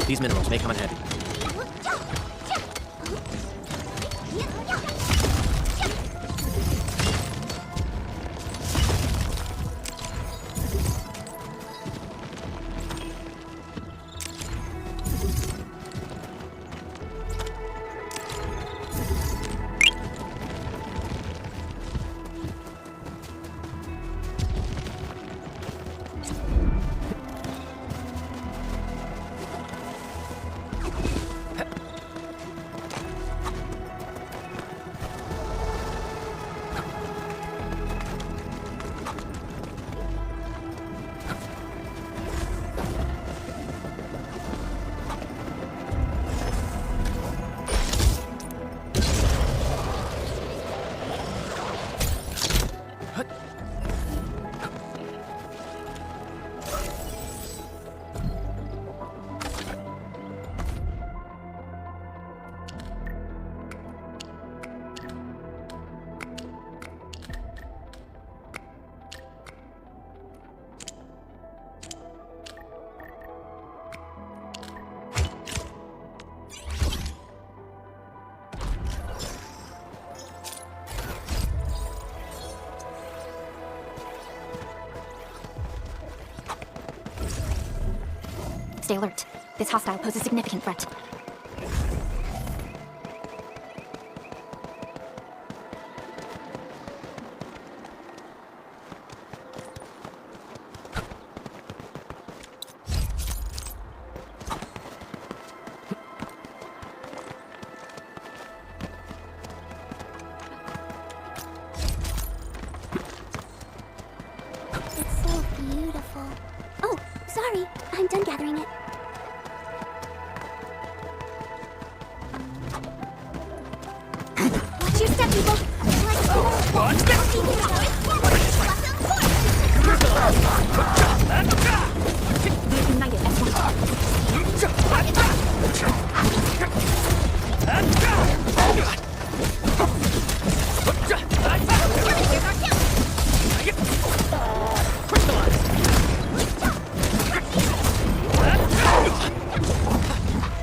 These minerals may come in handy. Stay alert. This hostile poses a significant threat. It's so beautiful. Oh, sorry. I'm done gathering it. Watch your step, people. Watch United as one.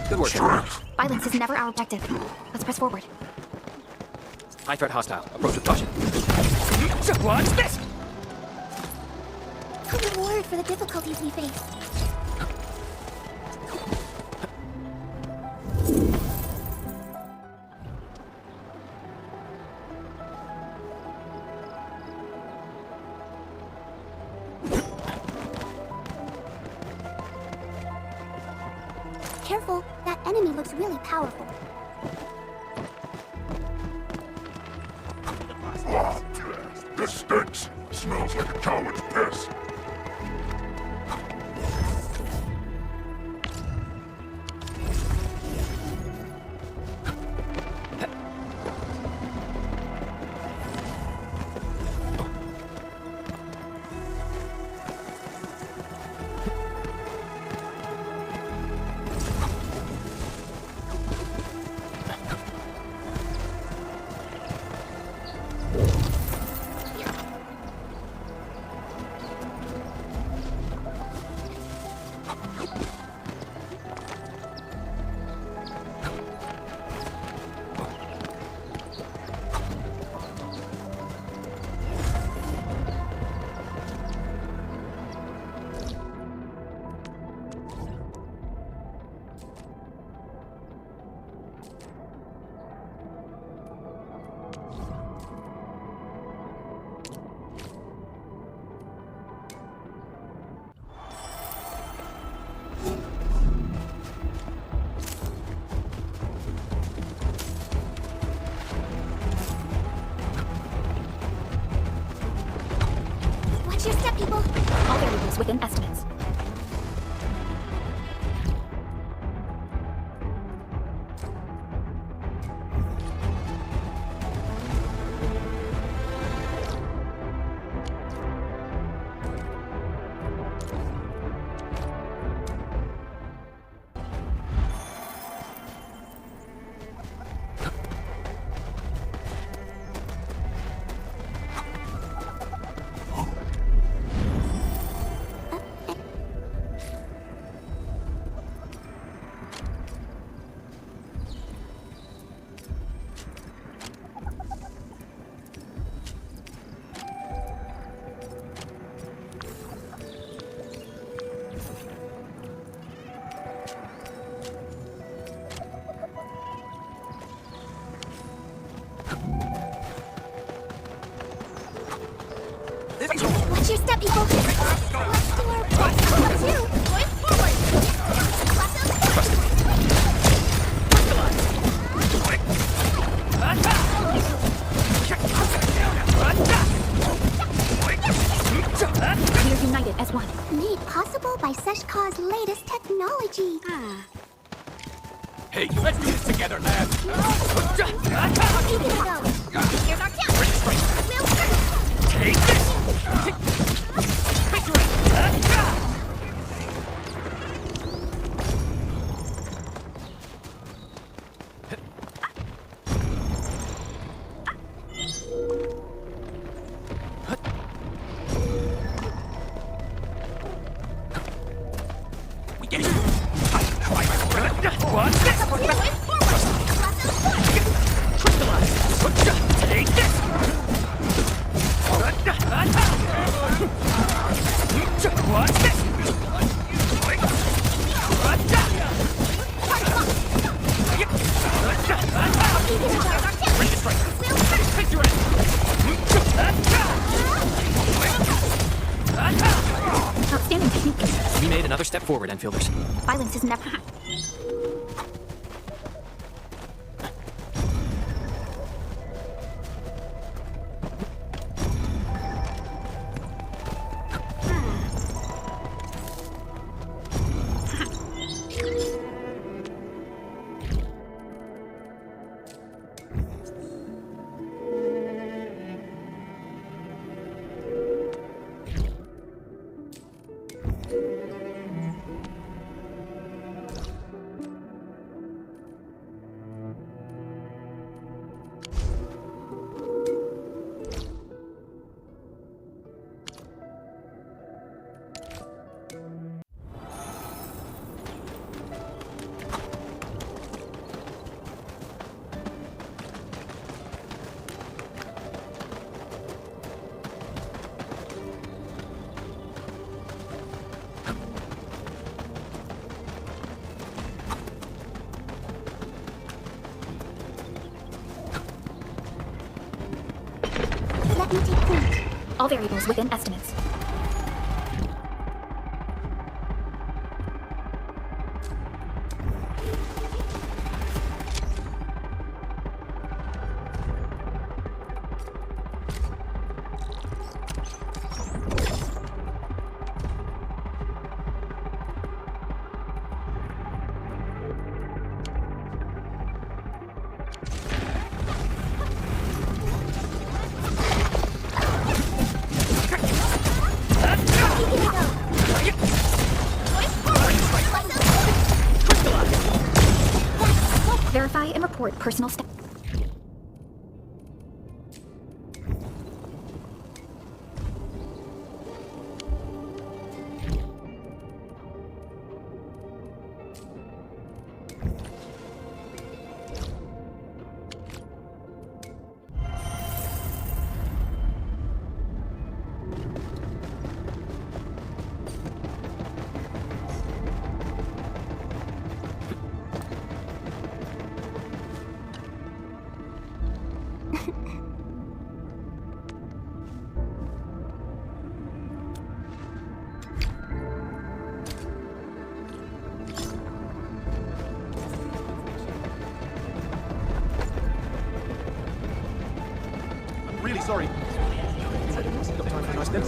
Good work. Violence is never our objective. Let's press forward. High threat hostile. Approach with caution. Watch this! A reward for the difficulties we face. Careful, that enemy looks really powerful. This stinks. Smells like a coward's piss. Watch your step, people. All variables within estimates. people. Let's do our best. Two. Going forward. We're united as one. Made possible by Seshka's latest technology. Hey, let's do this together, lads. Here we go. Here's our count. We'll first. Take this! We get it. Watch this! Crystallize! Take this! Watch this! Ready to strike. Outstanding technique. We made another step forward, Enfielders. Violence is never. Let me take point. All variables within estimates. Verify and report personal status. Really sorry. Got time for a nice dinner.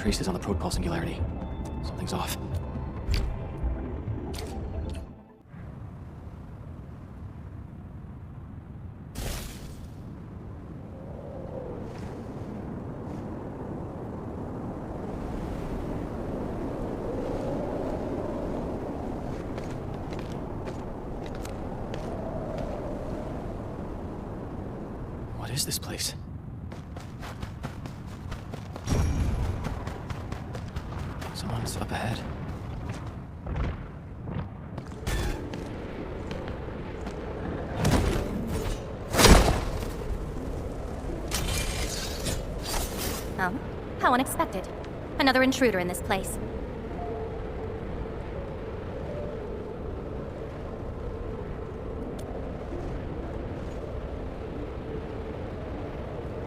traces on the protocol singularity. Something's off. What is this place? Someone's up ahead. Oh, how unexpected. Another intruder in this place.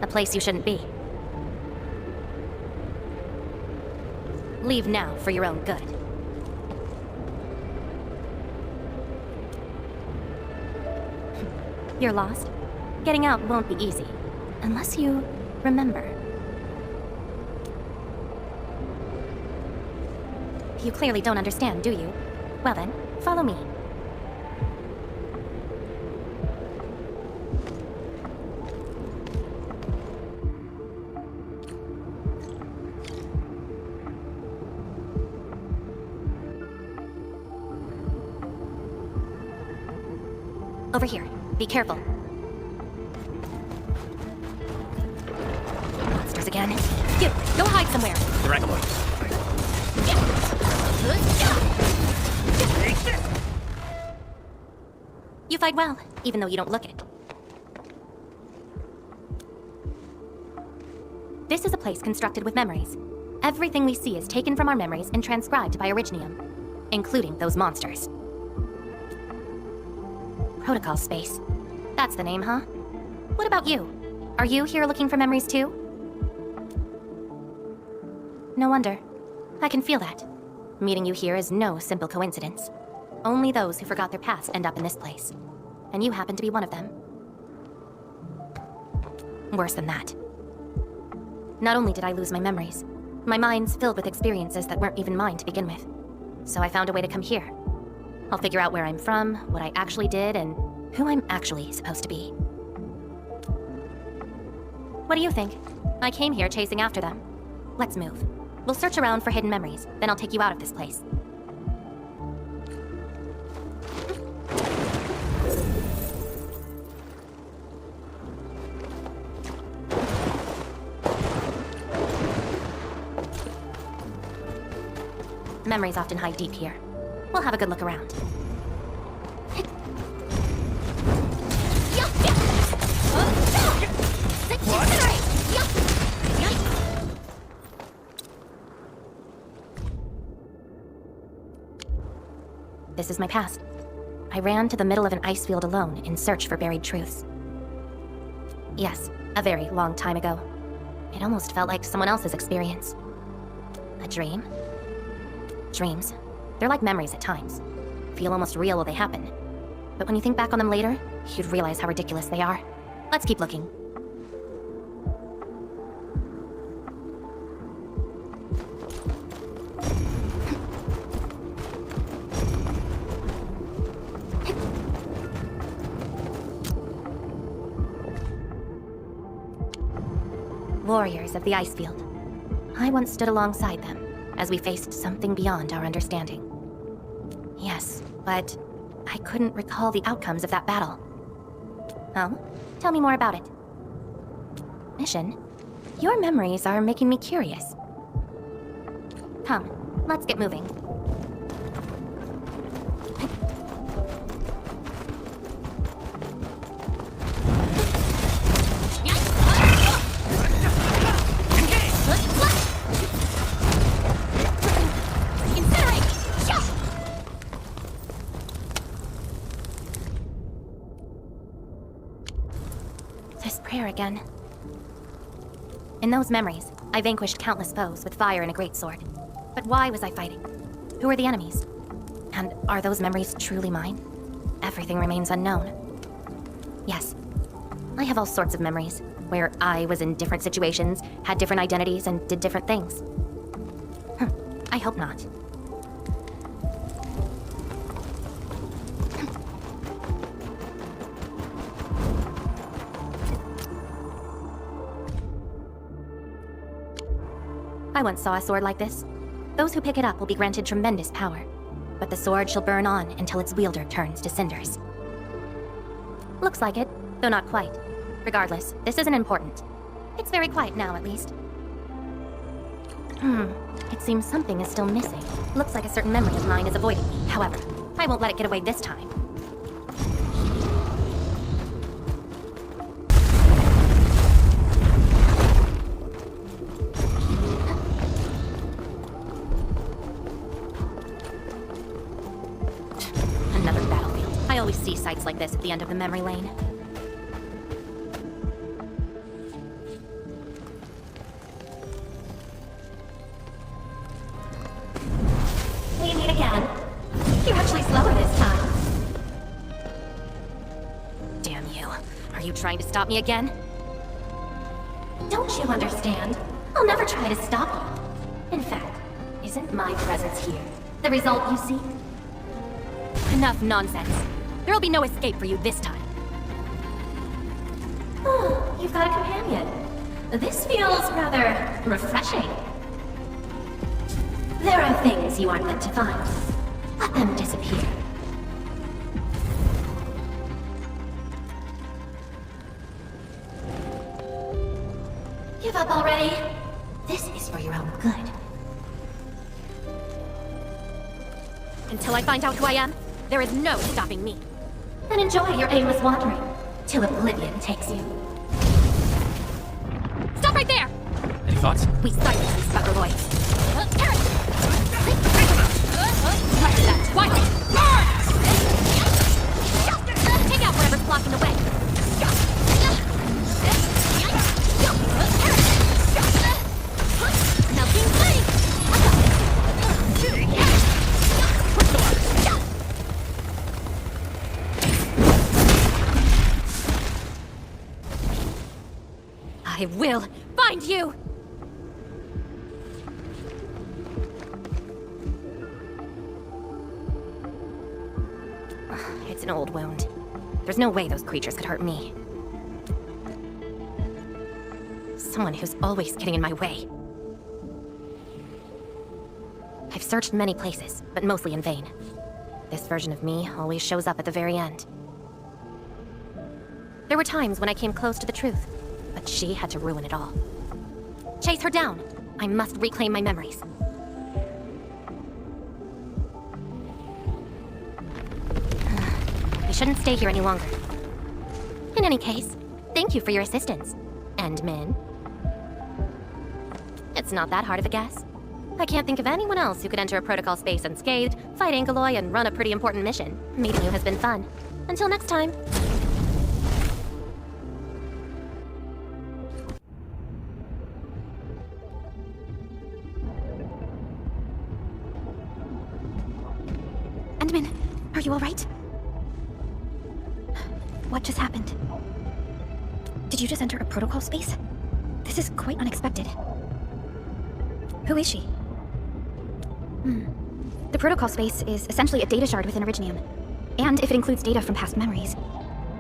A place you shouldn't be. Leave now for your own good. You're lost? Getting out won't be easy. Unless you remember. You clearly don't understand, do you? Well then, follow me. Over here. Be careful. Monsters again. You, go hide somewhere. Dracula. Take this! You fight well, even though you don't look it. This is a place constructed with memories. Everything we see is taken from our memories and transcribed by Originium, including those monsters. Protocol space. That's the name, huh? What about you? Are you here looking for memories too? No wonder. I can feel that. Meeting you here is no simple coincidence. Only those who forgot their past end up in this place. And you happen to be one of them. Worse than that. Not only did I lose my memories, my mind's filled with experiences that weren't even mine to begin with. So I found a way to come here. I'll figure out where I'm from, what I actually did, and who I'm actually supposed to be. What do you think? I came here chasing after them. Let's move. We'll search around for hidden memories, then I'll take you out of this place. Memories often hide deep here. We'll have a good look around. This is my past. I ran to the middle of an ice field alone in search for buried truths. Yes, a very long time ago. It almost felt like someone else's experience. A dream? Dreams. They're like memories at times. Feel almost real while they happen. But when you think back on them later, you'd realize how ridiculous they are. Let's keep looking. Warriors of the ice field. I once stood alongside them as we faced something beyond our understanding. Yes, but I couldn't recall the outcomes of that battle. Oh? Tell me more about it. Mission? Your memories are making me curious. Come, let's get moving. Again. In those memories, I vanquished countless foes with fire and a greatsword. But why was I fighting? Who are the enemies? And are those memories truly mine? Everything remains unknown. Yes, I have all sorts of memories, where I was in different situations, had different identities, and did different things. I hope not. I once saw a sword like this. Those who pick it up will be granted tremendous power, but the sword shall burn on until its wielder turns to cinders. Looks like it, though not quite. Regardless, this isn't important. It's very quiet now, at least. It seems something is still missing. Looks like a certain memory of mine is avoiding me. However, I won't let it get away this time. Another battlefield. I always see sights like this at the end of the memory lane. We meet again. You're actually slower this time. Damn you. Are you trying to stop me again? Don't you understand? I'll never try to stop you. In fact, isn't my presence here the result you seek? Enough nonsense. There'll be no escape for you this time. Oh, you've got a companion. This feels rather refreshing. There are things you aren't meant to find. Let them disappear. Give up already. This is for your own good. Until I find out who I am, there is no stopping me. Then enjoy your aimless wandering, till oblivion takes you. Stop right there! Any thoughts? We silence these fucker boys. Let that twice! Take out whatever's blocking the way. Now King's ready! I will find you! It's an old wound. There's no way those creatures could hurt me. Someone who's always getting in my way. I've searched many places, but mostly in vain. This version of me always shows up at the very end. There were times when I came close to the truth, but she had to ruin it all. Chase her down! I must reclaim my memories. We shouldn't stay here any longer. In any case, thank you for your assistance. And Min. It's not that hard of a guess. I can't think of anyone else who could enter a protocol space unscathed, fight Angeloy, and run a pretty important mission. Meeting you has been fun. Until next time. Endman, are you alright? What just happened? Did you just enter a protocol space? This is quite unexpected. Who is she? The protocol space is essentially a data shard within Originium. And if it includes data from past memories,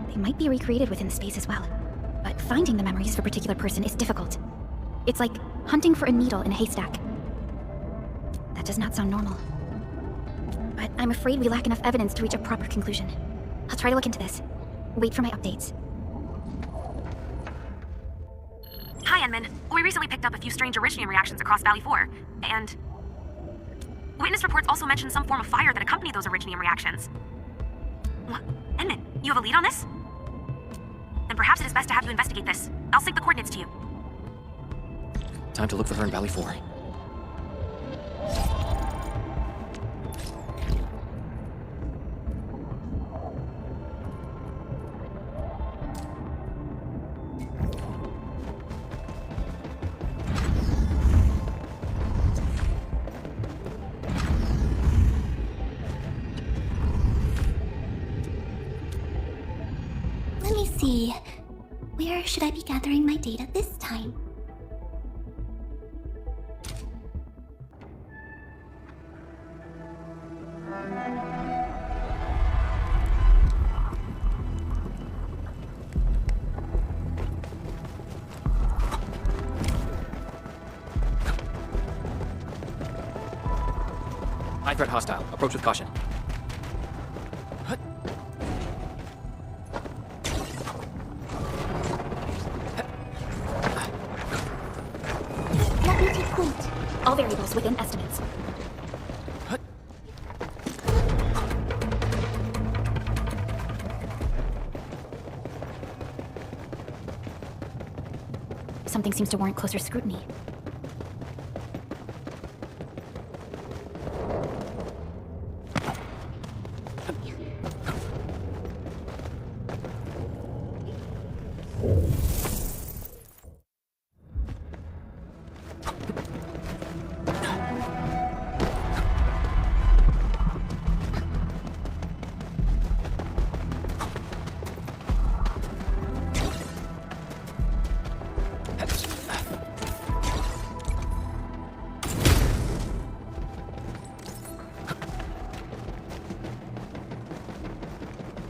they might be recreated within the space as well. But finding the memories for a particular person is difficult. It's like hunting for a needle in a haystack. That does not sound normal. But I'm afraid we lack enough evidence to reach a proper conclusion. I'll try to look into this. Wait for my updates. Hi, Enman. We recently picked up a few strange Originium reactions across Valley 4, and... witness reports also mentioned some form of fire that accompanied those Originium reactions. What? Enman, you have a lead on this? Then perhaps it is best to have you investigate this. I'll sync the coordinates to you. Time to look for her in Valley 4. Let me see. Where should I be gathering my data this time? High threat hostile. Approach with caution. Let me take point. All variables within estimates. Something seems to warrant closer scrutiny.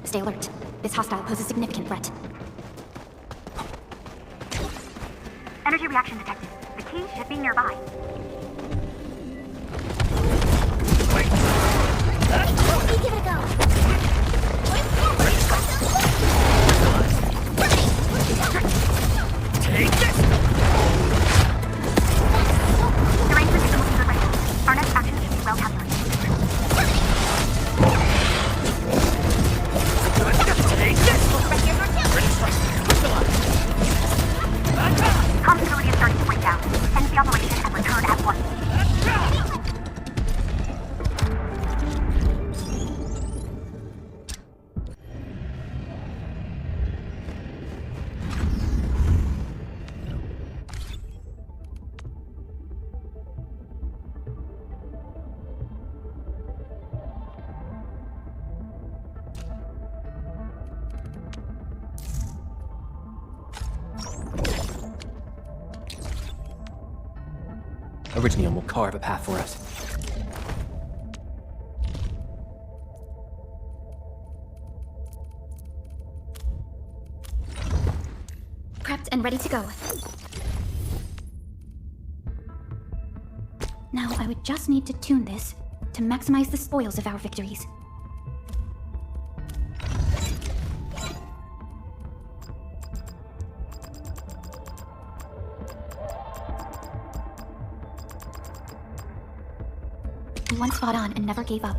Stay alert. This hostile poses significant threat. Energy reaction detected. The key should be nearby. Let me give it a go. Take this! The range is looking good right now. Our next action should be well calculated. Take this! Comm facility is starting to break down. End the operation and return at once. Originium will carve a path for us. Prepped and ready to go. Now I would just need to tune this to maximize the spoils of our victories. We once fought on and never gave up.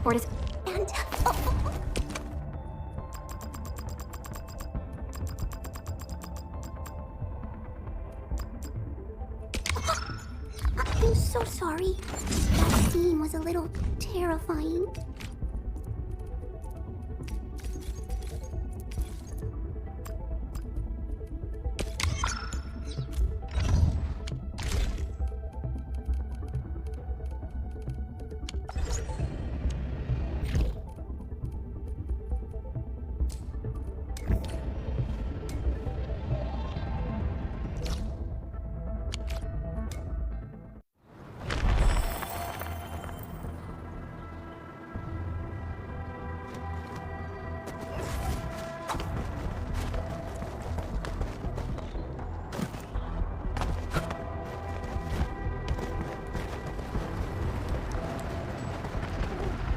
For it is And I'm so sorry. That scene was a little terrifying.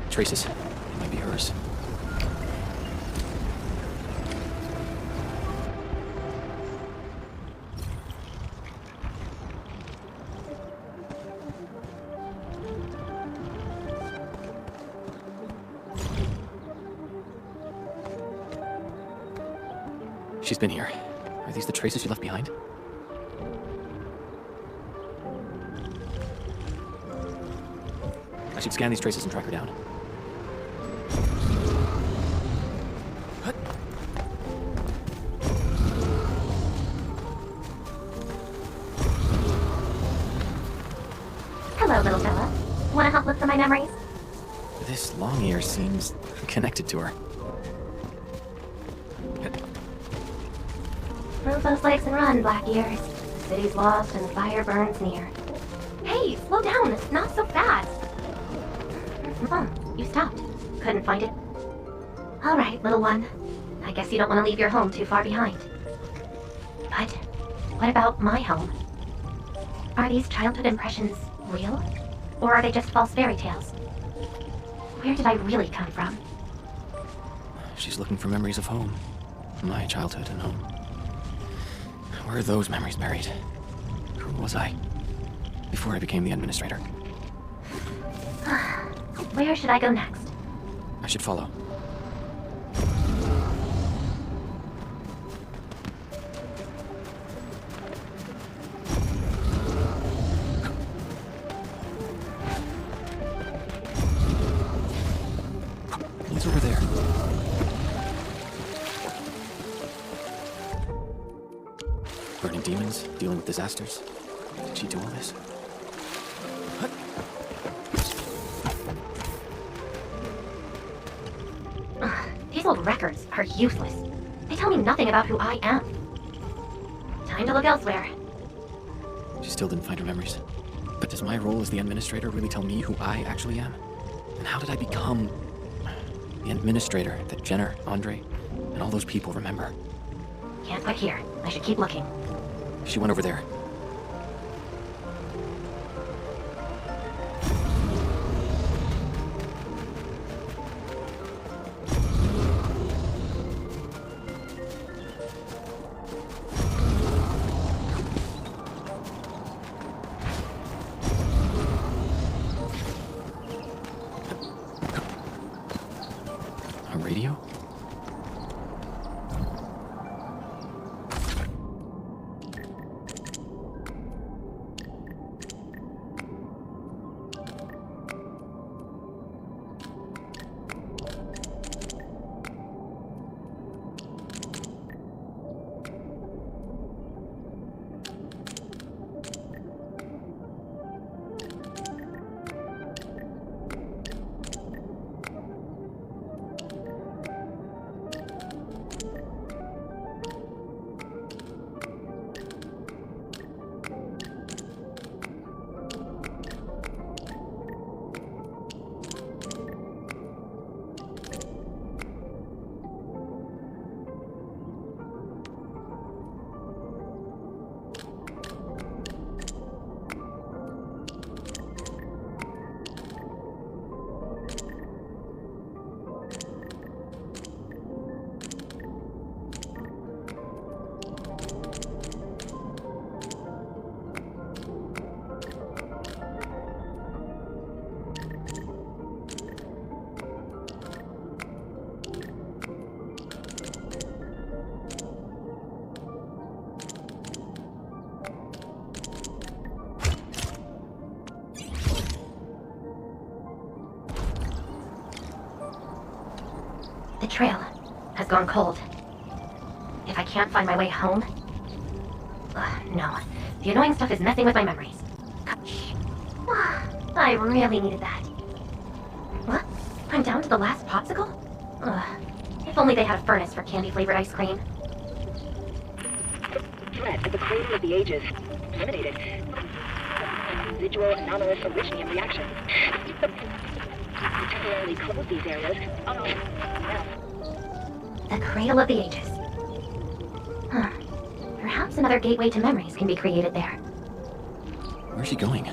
Traces. It might be hers. She's been here. Are these the traces she left behind? I should scan these traces and track her down. Hello, little fella. Wanna help look for my memories? This long ear seems connected to her. Move those legs and run, Black Ears. City's lost and fire burns near. Hey, slow down. It's not so fast. Oh, you stopped. Couldn't find it. All right, little one. I guess you don't want to leave your home too far behind. But what about my home? Are these childhood impressions real? Or are they just false fairy tales? Where did I really come from? She's looking for memories of home. My childhood and home. Where are those memories buried? Who was I? Before I became the administrator. Where should I go next? I should follow. He's over there. Burning demons, dealing with disasters. Did she do all this? These old records are useless. They tell me nothing about who I am. Time to look elsewhere. She still didn't find her memories. But does my role as the administrator really tell me who I actually am? And how did I become the administrator that Jenner, Andre, and all those people remember? Can't quit here. I should keep looking. She went over there. A radio? The trail has gone cold. If I can't find my way home... no. The annoying stuff is messing with my memories. I really needed that. What? I'm down to the last popsicle? If only they had a furnace for candy-flavored ice cream. Threat at the cradle of the ages. Eliminated. Residual anomalous originium reaction. Temporarily close these areas. The Cradle of the Ages. Perhaps another gateway to memories can be created there. Where's she going?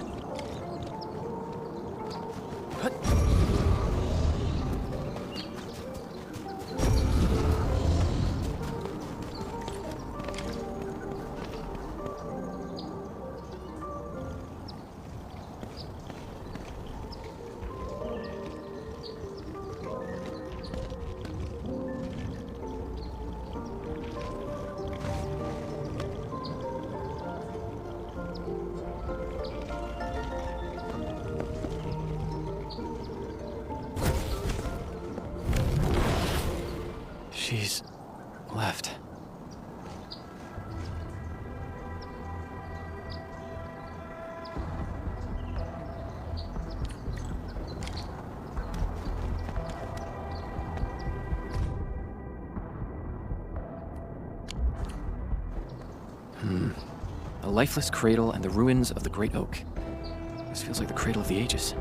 What? She's left. A lifeless cradle and the ruins of the Great Oak. This feels like the Cradle of the Ages.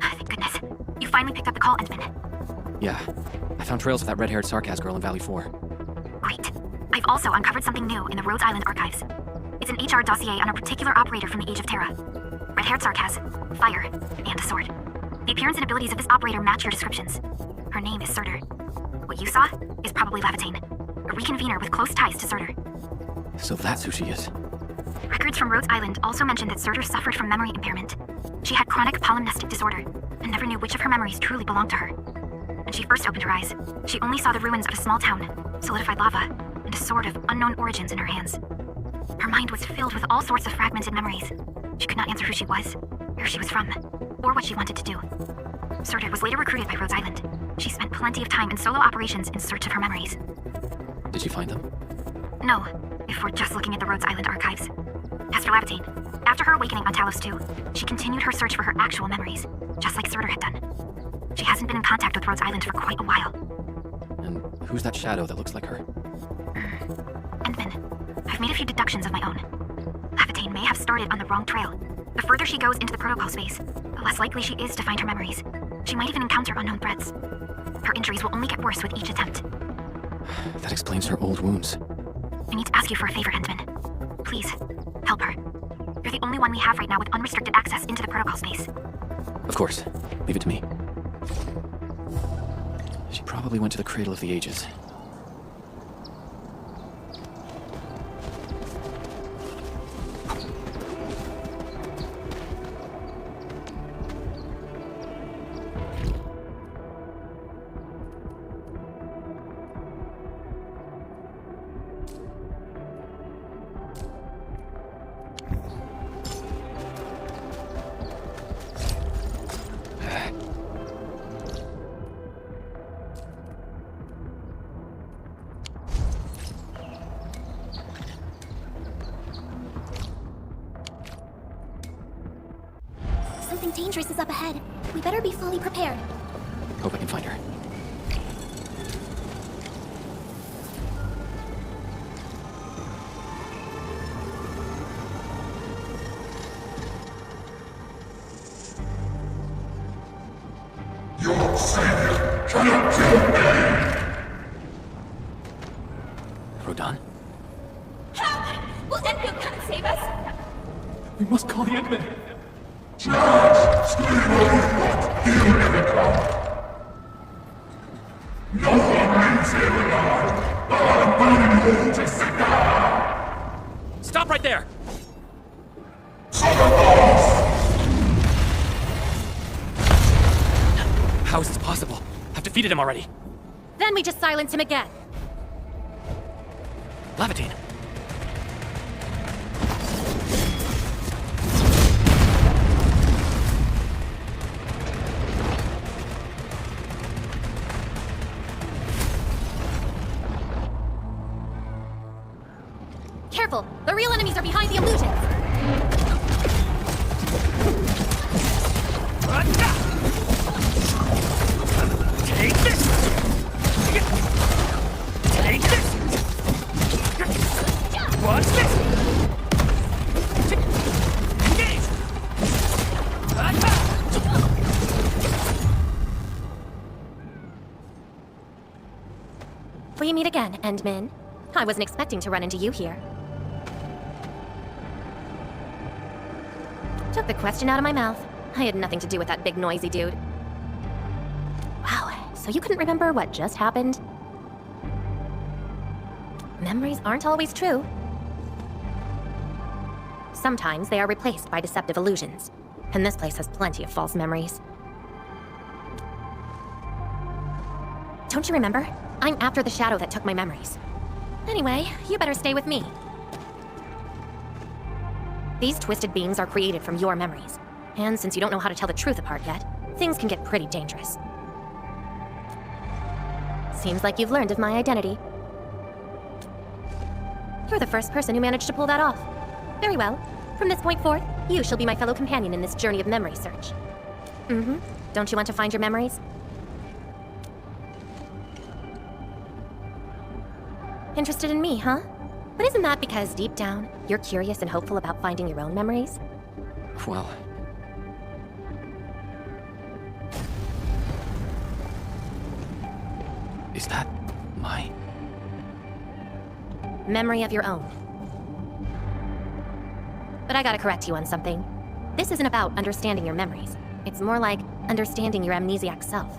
Thank goodness. You finally picked up the call, Endman. Yeah, I found trails of that red-haired Sarkaz girl in Valley 4. Great. I We've also uncovered something new in the Rhodes Island archives. It's an HR dossier on a particular operator from the Age of Terra. Red-haired sarcasm, fire, and a sword. The appearance and abilities of this operator match your descriptions. Her name is Surtur. What you saw is probably Lavatane, a reconvener with close ties to Surtur. So that's who she is. Records from Rhodes Island also mention that Surtur suffered from memory impairment. She had chronic polymnestic disorder, and never knew which of her memories truly belonged to her. When she first opened her eyes, she only saw the ruins of a small town, solidified lava, and a sword of unknown origins in her hands. Her mind was filled with all sorts of fragmented memories. She could not answer who she was, where she was from, or what she wanted to do. Surtur was later recruited by Rhodes Island. She spent plenty of time in solo operations in search of her memories. Did you find them? No, if we're just looking at the Rhodes Island archives. As for Lavatane, after her awakening on Talos 2, she continued her search for her actual memories, just like Surtur had done. She hasn't been in contact with Rhodes Island for quite a while. And who's that shadow that looks like her? Endman, I've made a few deductions of my own. Lavatane may have started on the wrong trail. The further she goes into the protocol space, the less likely she is to find her memories. She might even encounter unknown threats. Her injuries will only get worse with each attempt. That explains her old wounds. I need to ask you for a favor, Endman. Please, help her. You're the only one we have right now with unrestricted access into the protocol space. Of course. Leave it to me. She probably went to the Cradle of the Ages. Something dangerous is up ahead. We better be fully prepared. Hope I can find her. Your savior cannot kill me! Rodan? Will Endfield come and save us? We must call the Endman. Charge! Scream not! Heal never come! No one leaves here alive! I'm burning you to cigar! Stop right there! How is this possible? I've defeated him already. Then we just silence him again. Lavatane. Careful! The real enemies are behind the illusions! Take this! Take this! Watch this! Engage! We meet again, Endman. I wasn't expecting to run into you here. Took the question out of my mouth. I had nothing to do with that big noisy dude. Wow, so you couldn't remember what just happened? Memories aren't always true. Sometimes they are replaced by deceptive illusions, and this place has plenty of false memories. Don't you remember? I'm after the shadow that took my memories. Anyway, you better stay with me. These twisted beings are created from your memories, and since you don't know how to tell the truth apart yet, things can get pretty dangerous. Seems like you've learned of my identity. You're the first person who managed to pull that off. Very well. From this point forth, you shall be my fellow companion in this journey of memory search. Don't you want to find your memories? Interested in me, huh? But isn't that because deep down, you're curious and hopeful about finding your own memories? Well... Is that my... memory of your own. But I gotta correct you on something. This isn't about understanding your memories. It's more like understanding your amnesiac self.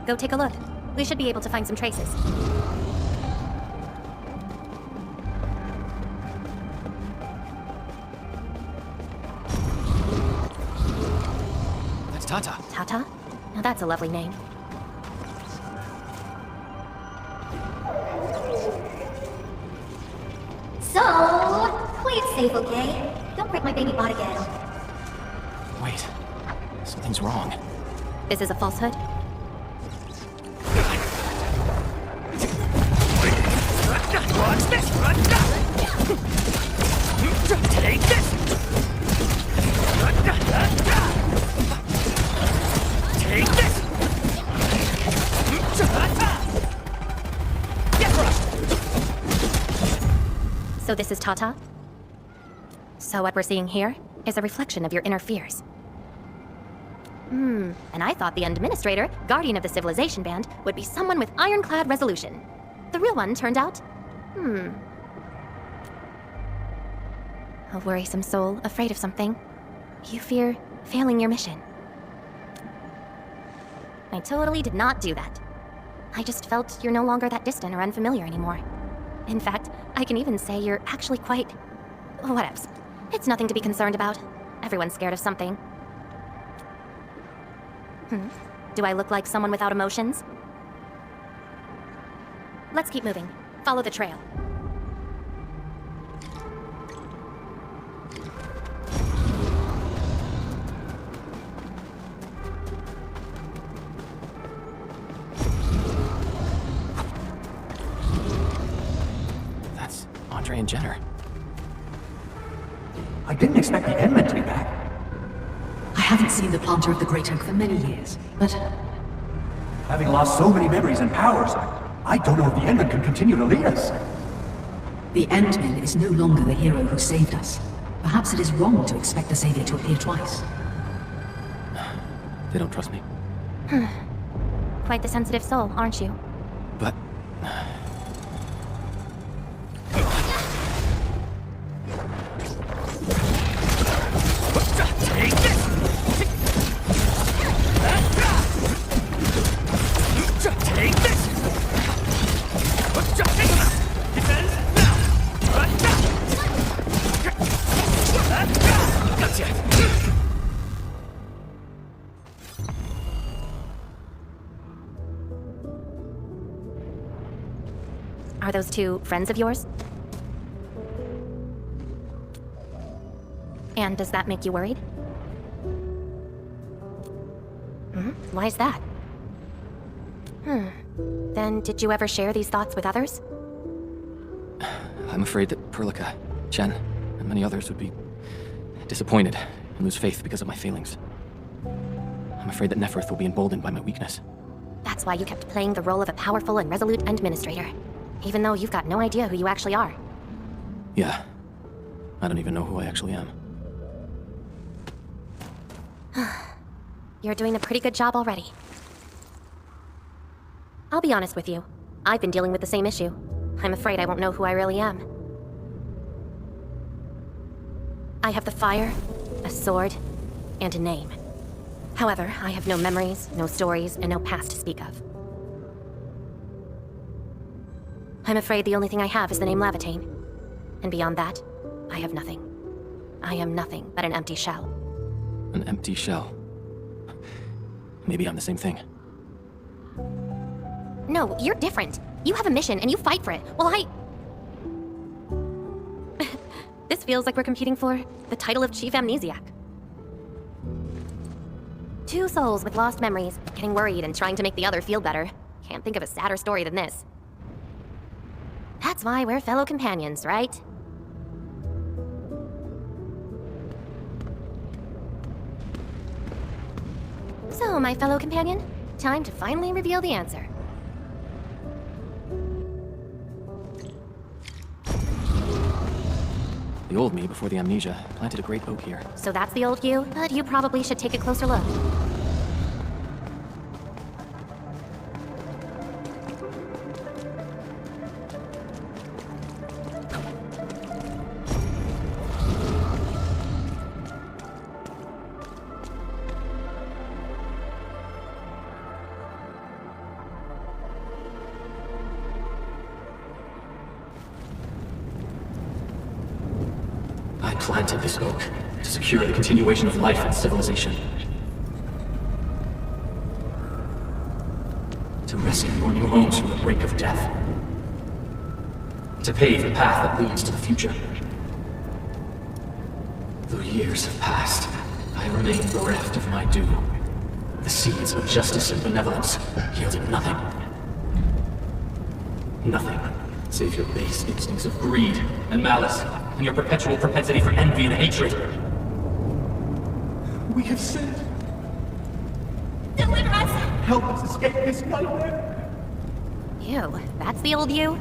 Go take a look. We should be able to find some traces. That's Tata. Tata? Now that's a lovely name. So, play it safe, okay? Don't break my baby bot again. Wait. Something's wrong. This is a falsehood? Watch this! Take this! Take this! Get crushed! So this is Tata? So what we're seeing here is a reflection of your inner fears. And I thought the Administrator, Guardian of the Civilization Band, would be someone with ironclad resolution. The real one turned out... a worrisome soul, afraid of something. You fear failing your mission. I totally did not do that. I just felt you're no longer that distant or unfamiliar anymore. In fact, I can even say you're actually quite... whatevs. It's nothing to be concerned about. Everyone's scared of something. Do I look like someone without emotions? Let's keep moving. Follow the trail. That's Andre and Jenner. I didn't expect the Endmen to be back. I haven't seen the planter of the Great Oak for many years, but Having lost so many memories and powers, I don't know if the Endmen can continue to lead us. the Endman is no longer the hero who saved us. Perhaps it is wrong to expect the Savior to appear twice. They don't trust me. Quite the sensitive soul, aren't you? But... Take this! Take this! Defend now! Gotcha! Are those two friends of yours? And does that make you worried? Why is that? Then did you ever share these thoughts with others? I'm afraid that Perlica, Chen, and many others would be disappointed and lose faith because of my failings. I'm afraid that Neferth will be emboldened by my weakness. That's why you kept playing the role of a powerful and resolute administrator, even though you've got no idea who you actually are. Yeah. I don't even know who I actually am. You're doing a pretty good job already. I'll be honest with you. I've been dealing with the same issue. I'm afraid I won't know who I really am. I have the fire, a sword, and a name. However, I have no memories, no stories, and no past to speak of. I'm afraid the only thing I have is the name Lavitane. And beyond that, I have nothing. I am nothing but an empty shell. An empty shell. Maybe I'm the same thing. No, you're different. You have a mission and you fight for it. Well, This feels like we're competing for the title of Chief Amnesiac. Two souls with lost memories, getting worried and trying to make the other feel better. Can't think of a sadder story than this. That's why we're fellow companions, right? So, my fellow companion, time to finally reveal the answer. The old me, before the amnesia, planted a great oak here. So that's the old you, but you probably should take a closer look. planted this oak to secure the continuation of life and civilization. To rescue your new homes from the brink of death. To pave the path that leads to the future. Though years have passed, I remain bereft of my due. The seeds of justice and benevolence yielded nothing. Nothing, save your base instincts of greed and malice, and your perpetual propensity for envy and hatred. We have sinned. Deliver us! Help us escape this nightmare! Ew, that's the old you?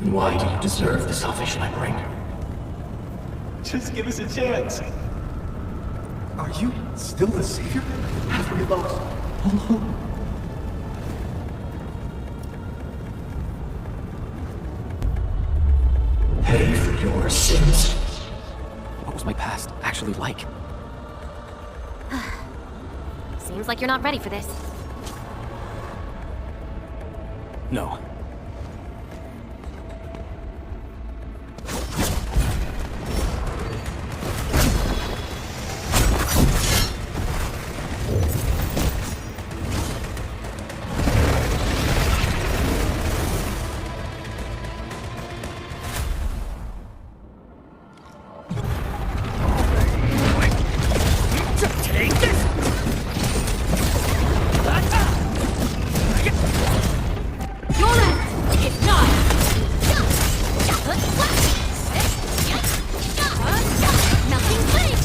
And why do you deserve the salvation I bring? Just give us a chance. Are you still the savior? Have we lost all hope? Pay for your sins. What was my past actually like? Seems like you're not ready for this. No. Take this! Your end is nigh! Nothing fitting!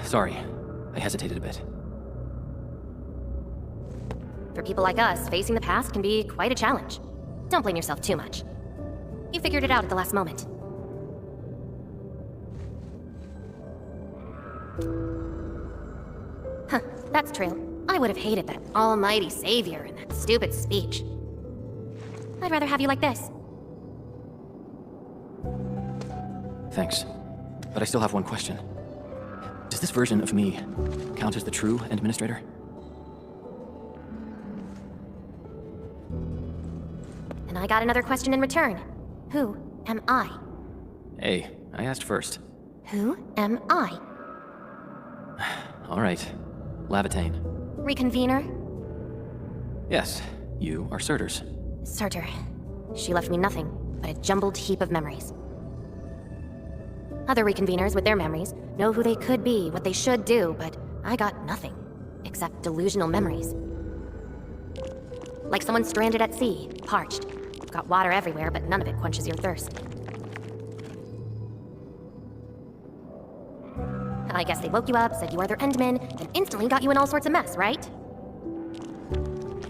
Sorry, I hesitated a bit. For people like us, facing the past can be quite a challenge. Don't blame yourself too much. You figured it out at the last moment. Huh, that's true. I would have hated that almighty savior and that stupid speech. I'd rather have you like this. Thanks. But I still have one question. Does this version of me count as the true administrator? And I got another question in return. Who am I? Hey, I asked first. Who am I? All right. Lavatane. Reconvener? Yes, you are Surtur's. Surtur. She left me nothing but a jumbled heap of memories. Other reconveners with their memories know who they could be, what they should do, but I got nothing except delusional memories. Like someone stranded at sea, parched. Got water everywhere, but none of it quenches your thirst. I guess they woke you up, said you are their endman, and instantly got you in all sorts of mess, right?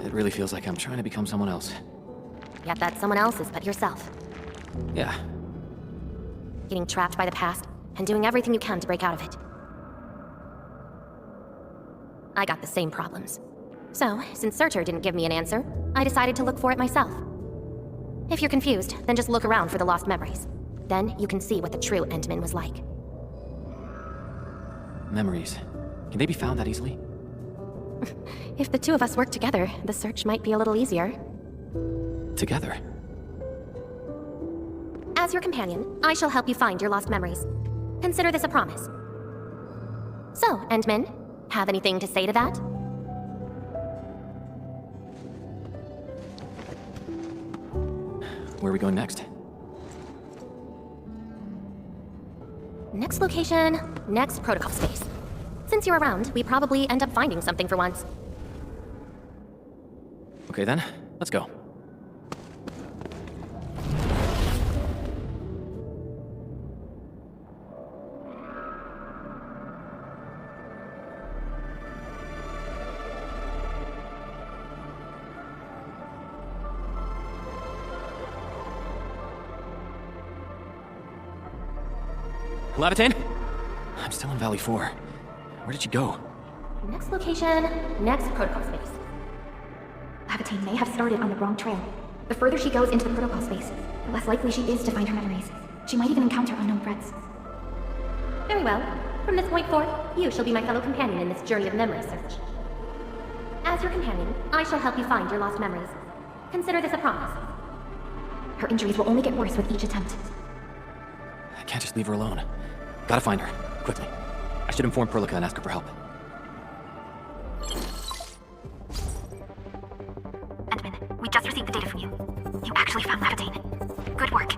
It really feels like I'm trying to become someone else. Yet that someone else is but yourself. Yeah, Getting trapped by the past, and doing everything you can to break out of it. I got the same problems. So, since Surtur didn't give me an answer, I decided to look for it myself. If you're confused, then just look around for the lost memories. Then you can see what the true Endman was like. memories. Can they be found that easily? If the two of us work together, the search might be a little easier. Together? As your companion, I shall help you find your lost memories. Consider this a promise. So, Endman, have anything to say to that? Where are we going next? Next location, next protocol space. Since you're around, we probably end up finding something for once. Okay then, let's go. Lavatane? I'm still in Valley 4. Where did you go? Next location, next protocol space. Lavatane may have started on the wrong trail. The further she goes into the protocol space, the less likely she is to find her memories. She might even encounter unknown threats. Very well. From this point forth, you shall be my fellow companion in this journey of memory search. As your companion, I shall help you find your lost memories. Consider this a promise. Her injuries will only get worse with each attempt. I can't just leave her alone. Gotta find her, quickly. I should inform Perlica and ask her for help. Endman, we just received the data from you. You actually found Lavatane. Good work.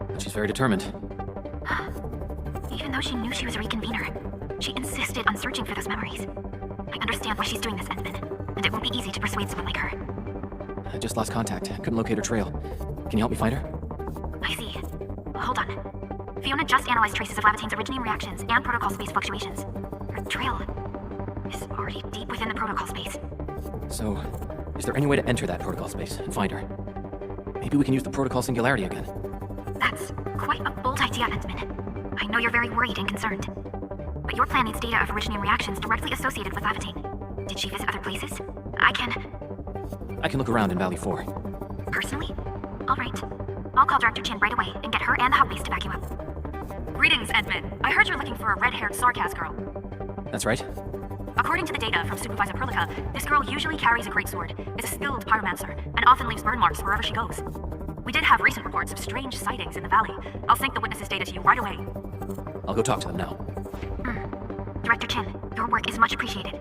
But she's very determined. Even though she knew she was a reconvener, she insisted on searching for those memories. I understand why she's doing this, Endman, and it won't be easy to persuade someone like her. I just lost contact. Couldn't locate her trail. Can you help me find her? I see. Hold on. Fiona just analyzed traces of Lavatane's originating reactions and protocol space fluctuations. Her trail is already deep within the protocol space. So, is there any way to enter that protocol space and find her? Maybe we can use the protocol singularity again. That's quite a bold idea, Endman. I know you're very worried and concerned. But your plan needs data of originating reactions directly associated with Lavatane. Did she visit other places? I can look around in Valley 4. Personally? All right. I'll call Director Chin right away and get her and the hub base to back you up. Greetings, Endman. I heard you're looking for a red-haired Sarkaz girl. That's right. According to the data from Supervisor Perlica, this girl usually carries a greatsword, is a skilled pyromancer, and often leaves burn marks wherever she goes. We did have recent reports of strange sightings in the valley. I'll sync the witnesses' data to you right away. I'll go talk to them now. Director Chin, your work is much appreciated.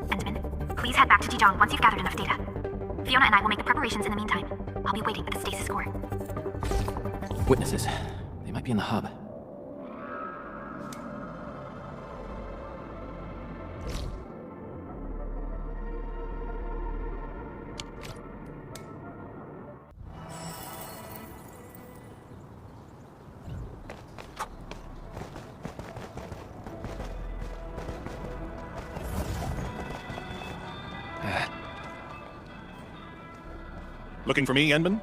Endman, please head back to Dijon once you've gathered enough data. Fiona and I will make the preparations in the meantime. I'll be waiting at the stasis core. Witnesses. They might be in the hub. Looking for me, Endman?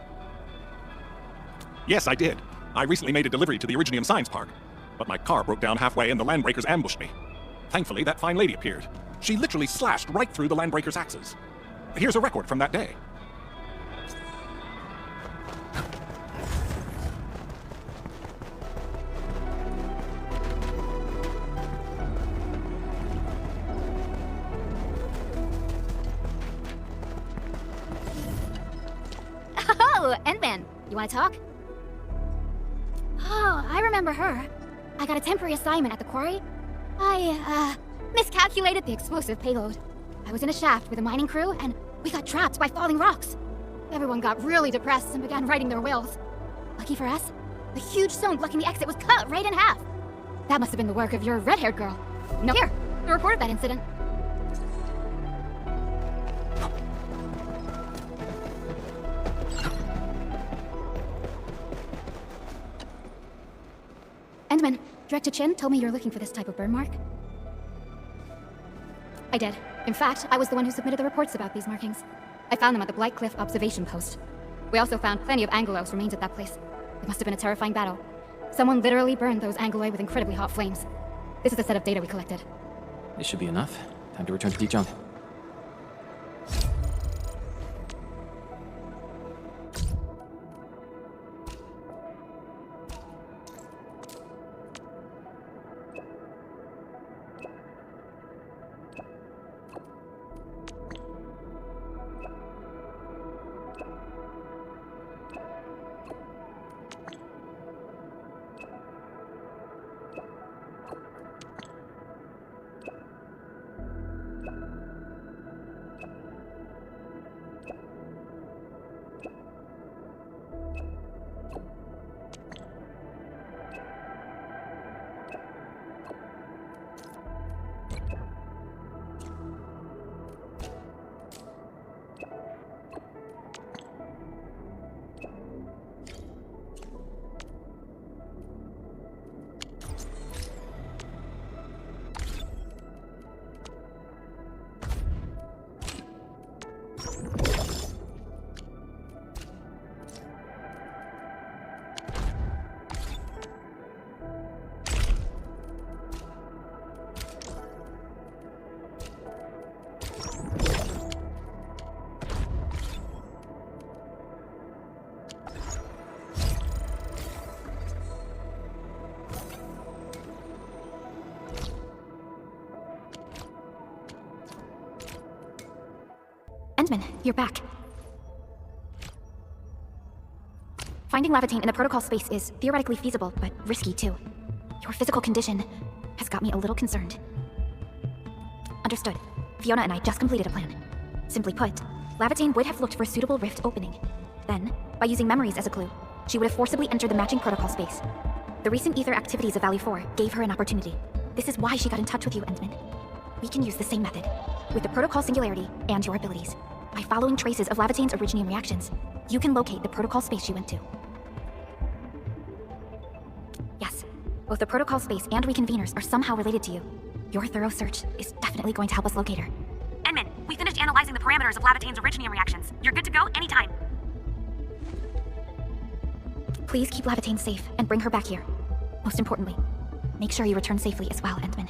Yes, I did. I recently made a delivery to the Originium Science Park, but my car broke down halfway and the Landbreakers ambushed me. Thankfully, that fine lady appeared. She literally slashed right through the Landbreakers' axes. Here's a record from that day. Oh, Endman. You want to talk? Oh, I remember her. I got a temporary assignment at the quarry. I, miscalculated the explosive payload. I was in a shaft with a mining crew, and we got trapped by falling rocks. Everyone got really depressed and began writing their wills. Lucky for us, the huge stone blocking the exit was cut right in half. That must have been the work of your red-haired girl. No, here, the report of that incident. Endman, Director Chin told me you're looking for this type of burn mark. I did. In fact, I was the one who submitted the reports about these markings. I found them at the Blight Cliff observation post. We also found plenty of Angelos remains at that place. It must have been a terrifying battle. Someone literally burned those Anguloi with incredibly hot flames. This is a set of data we collected. This should be enough. Time to return to Dijon. Endman, you're back. Finding Lavatane in the protocol space is theoretically feasible, but risky too. Your physical condition has got me a little concerned. Understood. Fiona and I just completed a plan. Simply put, Lavatane would have looked for a suitable rift opening. Then, by using memories as a clue, she would have forcibly entered the matching protocol space. The recent ether activities of Valley 4 gave her an opportunity. This is why she got in touch with you, Endman. We can use the same method, with the protocol singularity and your abilities. By following traces of Lavatane's originium reactions, you can locate the protocol space she went to. Yes, both the protocol space and reconveners are somehow related to you. Your thorough search is definitely going to help us locate her. Endman, we finished analyzing the parameters of Lavatane's originium reactions. You're good to go anytime. Please keep Lavatane safe and bring her back here. Most importantly, make sure you return safely as well, Endman.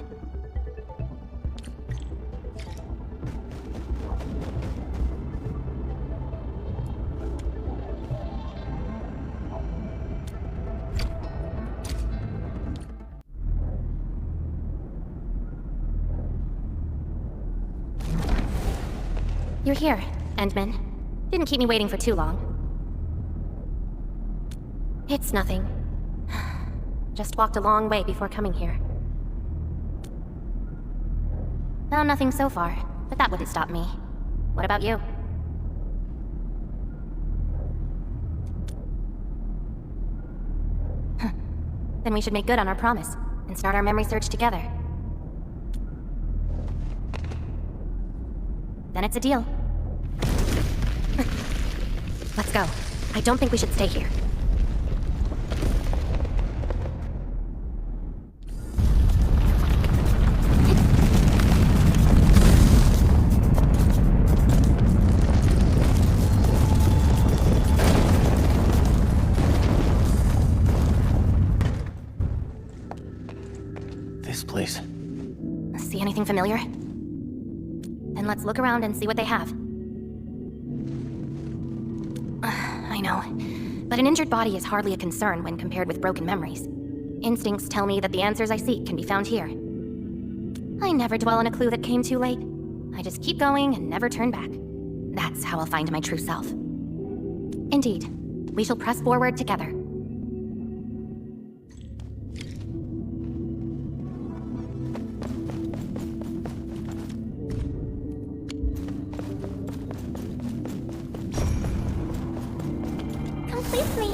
You're here, Endman. Didn't keep me waiting for too long. It's nothing. Just walked a long way before coming here. Found nothing so far, but that wouldn't stop me. What about you? Then we should make good on our promise and start our memory search together. Then it's a deal. Let's go. I don't think we should stay here. This place. See anything familiar? Then let's look around and see what they have. I know, but an injured body is hardly a concern when compared with broken memories. Instincts tell me that the answers I seek can be found here. I never dwell on a clue that came too late. I just keep going and never turn back. That's how I'll find my true self. Indeed, we shall press forward together. Please me.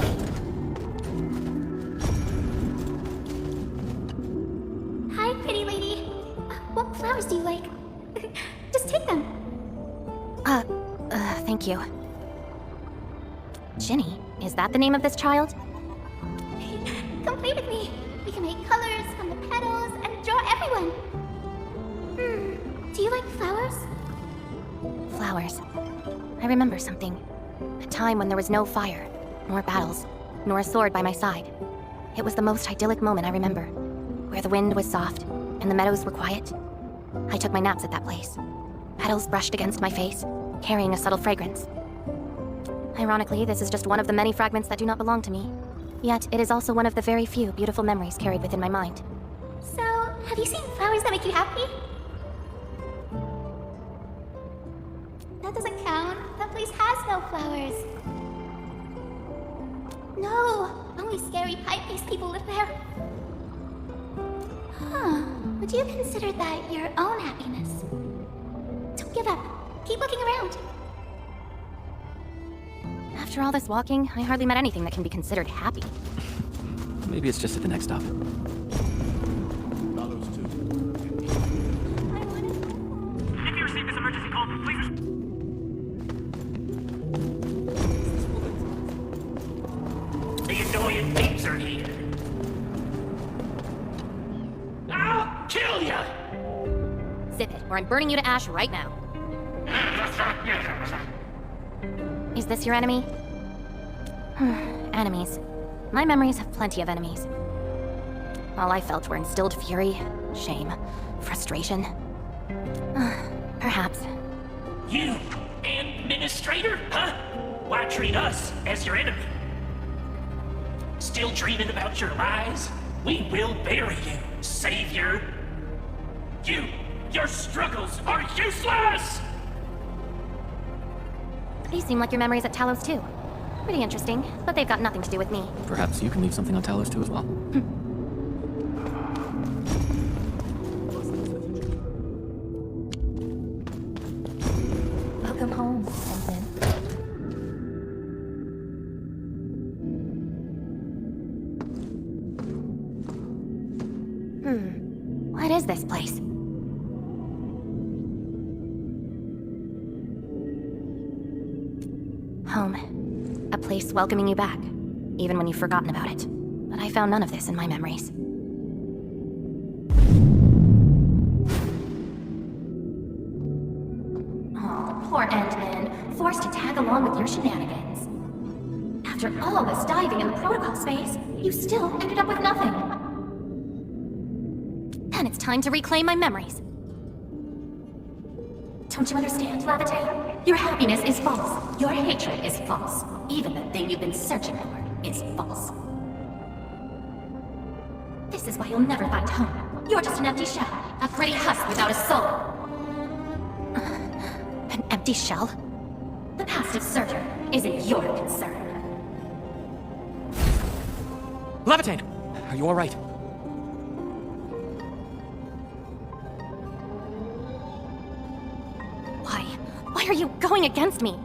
Hi, pretty lady. What flowers do you like? Just take them. Thank you. Ginny, is that the name of this child? Come play with me. We can make colors from the petals and draw everyone. Do you like flowers? Flowers. I remember something. A time when there was no fire, nor battles, nor a sword by my side. It was the most idyllic moment I remember, where the wind was soft and the meadows were quiet. I took my naps at that place. Petals brushed against my face, carrying a subtle fragrance. Ironically, this is just one of the many fragments that do not belong to me. Yet, it is also one of the very few beautiful memories carried within my mind. So, have you seen flowers that make you happy? That doesn't count. That place has no flowers. No, only scary pipe-faced people live there. Huh. Would you consider that your own happiness? Don't give up. Keep looking around. After all this walking, I hardly met anything that can be considered happy. Maybe it's just at the next stop. If you receive this emergency call, please... The annoying thieves are here. I'll kill ya! Zip it, or I'm burning you to ash right now. Is this your enemy? Enemies. My memories have plenty of enemies. All I felt were instilled fury, shame, frustration. Perhaps. You, administrator, huh? Why treat us as your enemy? Still dreaming about your lies? We will bury you, savior. Your struggles are useless! These seem like your memories at Talos too. Pretty interesting, but they've got nothing to do with me. Perhaps you can leave something on Talos too as well. Welcome home, Endfield. What is this place? Home. A place welcoming you back, even when you've forgotten about it. But I found none of this in my memories. Oh, poor Endman, forced to tag along with your shenanigans. After all this diving in the protocol space, you still ended up with nothing. And it's time to reclaim my memories. Don't you understand, Levitate? Your happiness is false. Your hatred is false. Even the thing you've been searching for is false. This is why you'll never find home. You're just an empty shell. A pretty husk without a soul. An empty shell? The past of Surtur isn't your concern. Levitate! Are you alright? Why are you going against me?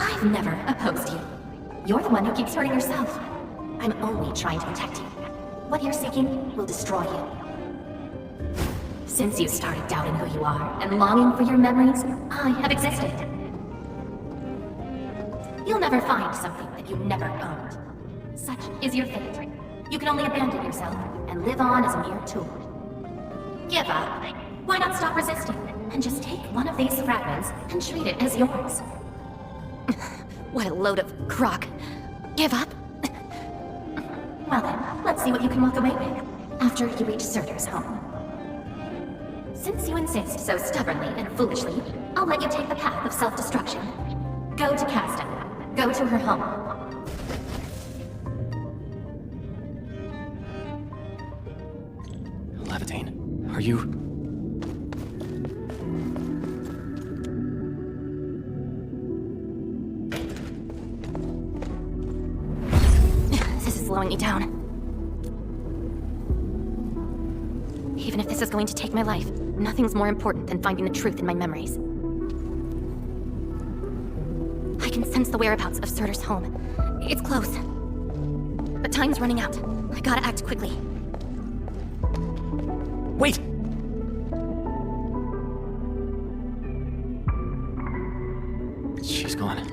I've never opposed you. You're the one who keeps hurting yourself. I'm only trying to protect you. What you're seeking will destroy you. Since you started doubting who you are and longing for your memories, I have existed. You'll never find something that you never owned. Such is your fate. You can only abandon yourself and live on as a mere tool. Give up. Why not stop resisting and just take one of these fragments and treat it as yours? What a load of crock. Give up? Well then, let's see what you can walk away with after you reach Surtur's home. Since you insist so stubbornly and foolishly, I'll let you take the path of self-destruction. Go to Casta. Go to her home. Levitate, are you... This is slowing me down. Even if this is going to take my life, nothing's more important than finding the truth in my memories. I can sense the whereabouts of Surtur's home. It's close. But time's running out. I gotta act quickly. Wait! She's gone.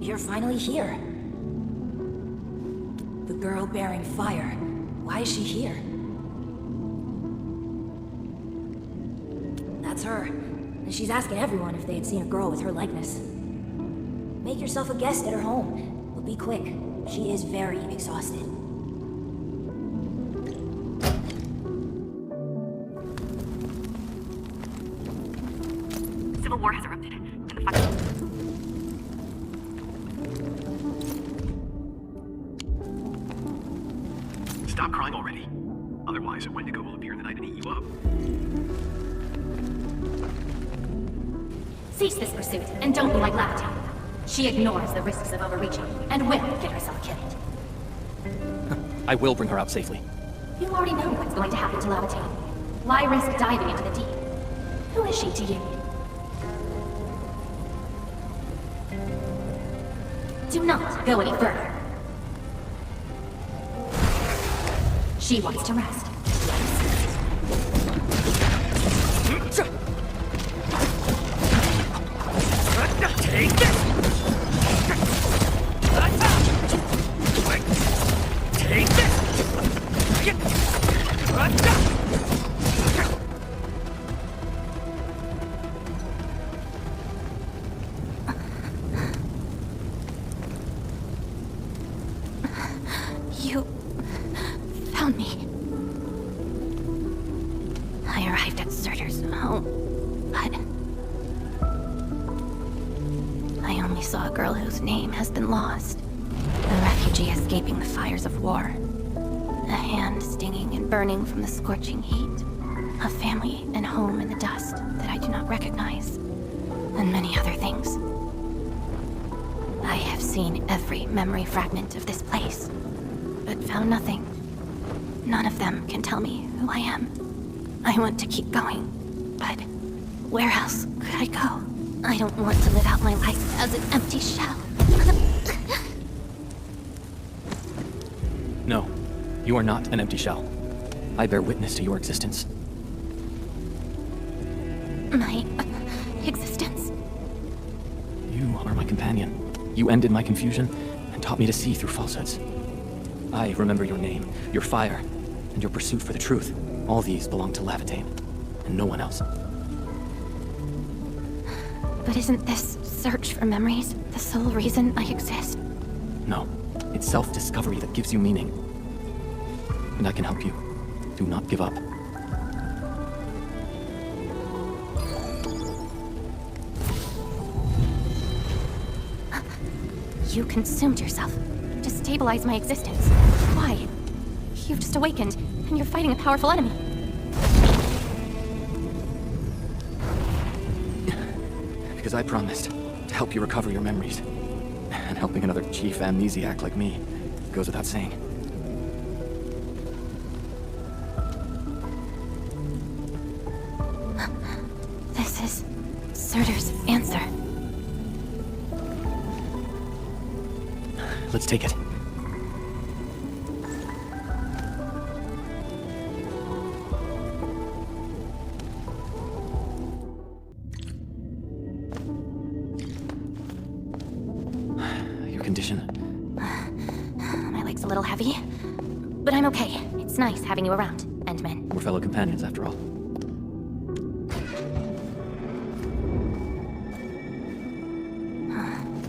You're finally here. The girl bearing fire. Why is she here? That's her. And she's asking everyone if they had seen a girl with her likeness. Make yourself a guest at her home, but be quick. She is very exhausted. Civil war has erupted, and the fire... Stop crying already. Otherwise, Wendigo will appear in the night and eat you up. Cease this pursuit, and don't be like Levitate. She ignores the risks of overreaching, and will get herself killed. I will bring her out safely. You already know what's going to happen to Levitate. Why risk diving into the deep? Who is she to you? Do not go any further. She wants to rest. Take this! Take this! You found me. I arrived at Surtur's home, but I only saw a girl whose name has been lost. A refugee escaping the fires of war. A hand stinging and burning from the scorching heat. A family and home in the dust that I do not recognize. And many other things. I have seen every memory fragment of this place, but found nothing. None of them can tell me who I am. I want to keep going, but where else could I go? I don't want to live out my life as an empty shell. No, you are not an empty shell. I bear witness to your existence. My existence? You are my companion. You ended my confusion and taught me to see through falsehoods. I remember your name, your fire, and your pursuit for the truth. All these belong to Lavitane, and no one else. But isn't this search for memories the sole reason I exist? No, it's self-discovery that gives you meaning. And I can help you. Do not give up. You consumed yourself to stabilize my existence. Why? You've just awakened, and you're fighting a powerful enemy. Because I promised to help you recover your memories. And helping another chief amnesiac like me goes without saying. This is Surtur's answer. Let's take it. Your condition? My leg's a little heavy, but I'm okay. It's nice having you around, Endman. We're fellow companions, after all.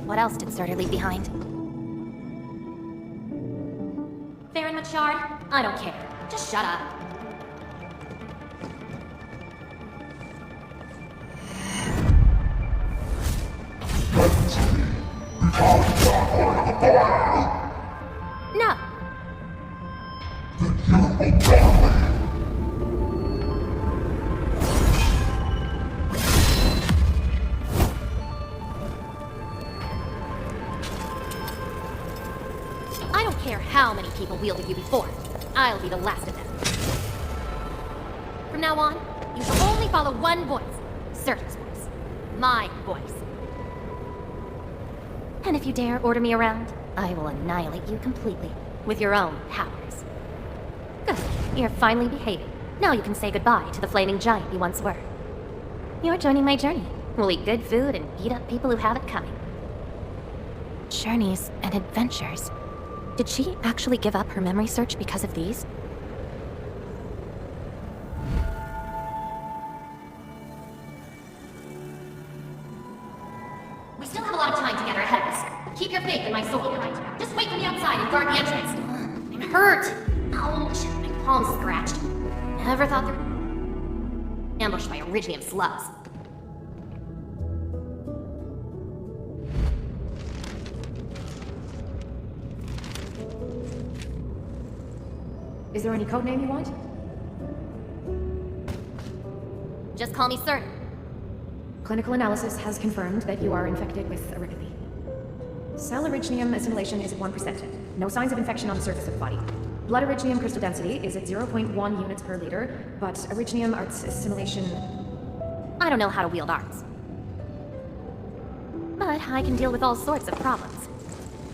What else did Surtur leave behind? I don't care. Just shut up. No. I don't care how many people wielded you before. I'll be the last of them. From now on, you shall only follow one voice. Surtur's voice. My voice. And if you dare order me around, I will annihilate you completely, with your own powers. Good. You're finally behaving. Now you can say goodbye to the flaming giant you once were. You're joining my journey. We'll eat good food and beat up people who have it coming. Journeys and adventures. Did she actually give up her memory search because of these? We still have a lot of time together ahead of us. Keep your faith in my soul, right? Just wait for me outside and guard the entrance. I'm hurt. Ouch. My palm's scratched. Ever thought they're ambushed by Originium slubs? Is there any codename you want? Just call me Surtur. Clinical analysis has confirmed that you are infected with arachne. Cell originium assimilation is at 1%. No signs of infection on the surface of the body. Blood originium crystal density is at 0.1 units per liter, but originium arts assimilation... I don't know how to wield arts. But I can deal with all sorts of problems.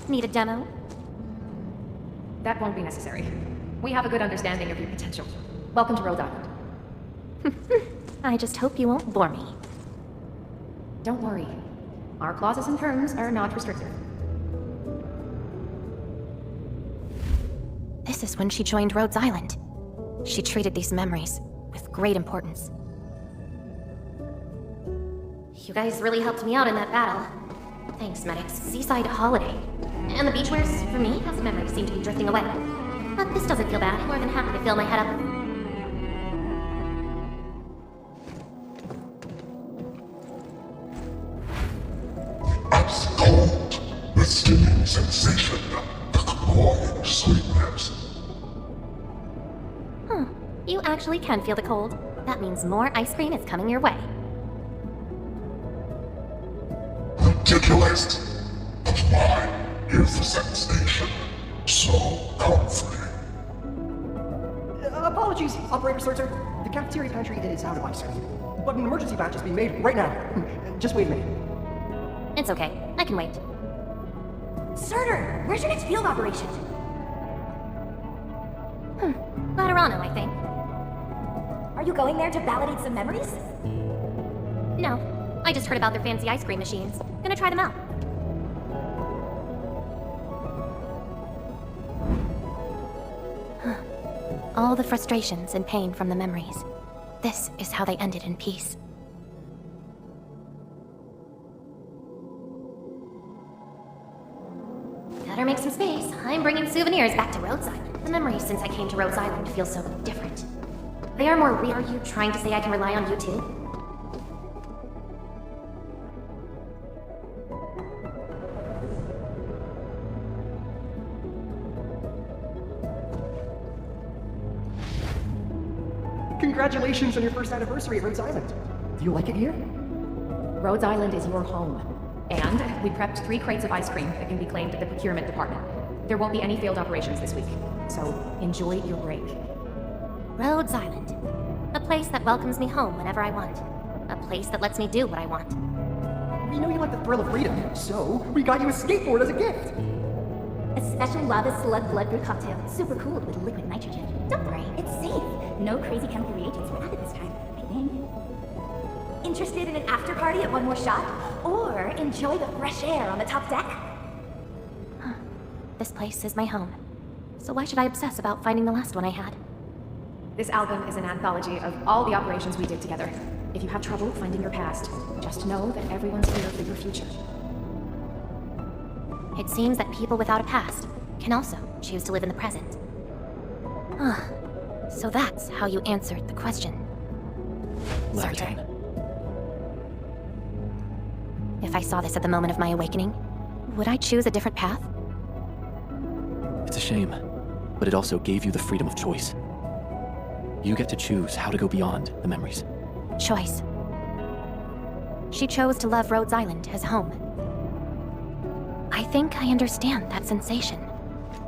Need a demo? That won't be necessary. We have a good understanding of your potential. Welcome to Rhode Island. I just hope you won't bore me. Don't worry. Our clauses and terms are not restrictive. This is when she joined Rhodes Island. She treated these memories with great importance. You guys really helped me out in that battle. Thanks, medics. Seaside holiday. And the beachwares, for me, as memories seem to be drifting away. But this doesn't feel bad. I'm more than happy to fill my head up. Ice cold. Let's do stinging sensation, the clawing sweetness. You actually can feel the cold. That means more ice cream is coming your way. Ridiculous! But mine is the sensation. So comforting. Apologies, Operator Sorter. The cafeteria pantry is out of ice cream. But an emergency batch is being made right now. Just wait a minute. It's okay. I can wait. Surtur, where's your next field operation? Laterano, I think. Are you going there to validate some memories? No. I just heard about their fancy ice cream machines. Gonna try them out. All the frustrations and pain from the memories. This is how they ended in peace. Better make some space. I'm bringing souvenirs back to Rhodes Island. The memories since I came to Rhodes Island feel so different. They are more real. Are you trying to say I can rely on you too? Congratulations on your first anniversary at Rhodes Island. Do you like it here? Rhodes Island is your home. And we prepped 3 crates of ice cream that can be claimed at the procurement department. There won't be any failed operations this week, so enjoy your break. Rhodes Island. A place that welcomes me home whenever I want. A place that lets me do what I want. We know you like the thrill of freedom, so we got you a skateboard as a gift. A special lava slug blood brew cocktail. Super cool with liquid nitrogen. Don't worry, it's safe. No crazy chemical reagents were added this time, I think. Interested in an after party at One More Shot? Or enjoy the fresh air on the top deck? This place is my home. So why should I obsess about finding the last one I had? This album is an anthology of all the operations we did together. If you have trouble finding your past, just know that everyone's here for your future. It seems that people without a past can also choose to live in the present. So that's how you answered the question. Levitate. If I saw this at the moment of my awakening, would I choose a different path? It's a shame, but it also gave you the freedom of choice. You get to choose how to go beyond the memories. Choice. She chose to love Rhodes Island as home. I think I understand that sensation.